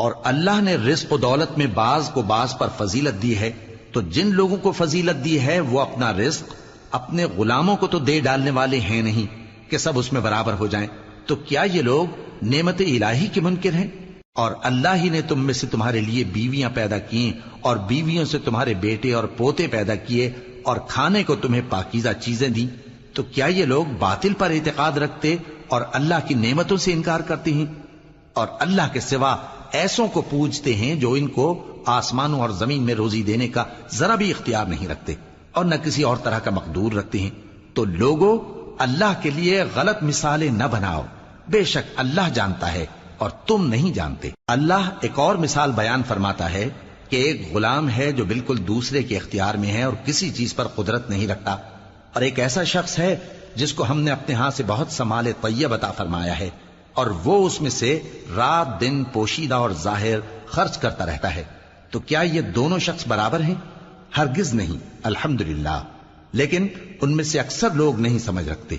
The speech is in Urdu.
اور اللہ نے رزق و دولت میں بعض کو بعض پر فضیلت دی ہے، تو جن لوگوں کو فضیلت دی ہے وہ اپنا رزق اپنے غلاموں کو تو دے ڈالنے والے ہیں نہیں کہ سب اس میں برابر ہو جائیں، تو کیا یہ لوگ نعمت الہی کے منکر ہیں؟ اور اللہ ہی نے تم میں سے تمہارے لیے بیویاں پیدا کی اور بیویوں سے تمہارے بیٹے اور پوتے پیدا کیے اور کھانے کو تمہیں پاکیزہ چیزیں دیں، تو کیا یہ لوگ باطل پر اعتقاد رکھتے اور اللہ کی نعمتوں سے انکار کرتے ہیں؟ اور اللہ کے سوا ایسوں کو پوجتے ہیں جو ان کو آسمانوں اور زمین میں روزی دینے کا ذرا بھی اختیار نہیں رکھتے اور نہ کسی اور طرح کا مقدور رکھتے ہیں۔ تو لوگوں، اللہ کے لیے غلط مثالیں نہ بناؤ، بے شک اللہ جانتا ہے اور تم نہیں جانتے۔ اللہ ایک اور مثال بیان فرماتا ہے کہ ایک غلام ہے جو بالکل دوسرے کے اختیار میں ہے اور کسی چیز پر قدرت نہیں رکھتا، اور ایک ایسا شخص ہے جس کو ہم نے اپنے ہاں سے بہت سا مال طیب عطا فرمایا ہے اور وہ اس میں سے رات دن پوشیدہ اور ظاہر خرچ کرتا رہتا ہے، تو کیا یہ دونوں شخص برابر ہیں؟ ہرگز نہیں، الحمدللہ، لیکن ان میں سے اکثر لوگ نہیں سمجھ رکھتے۔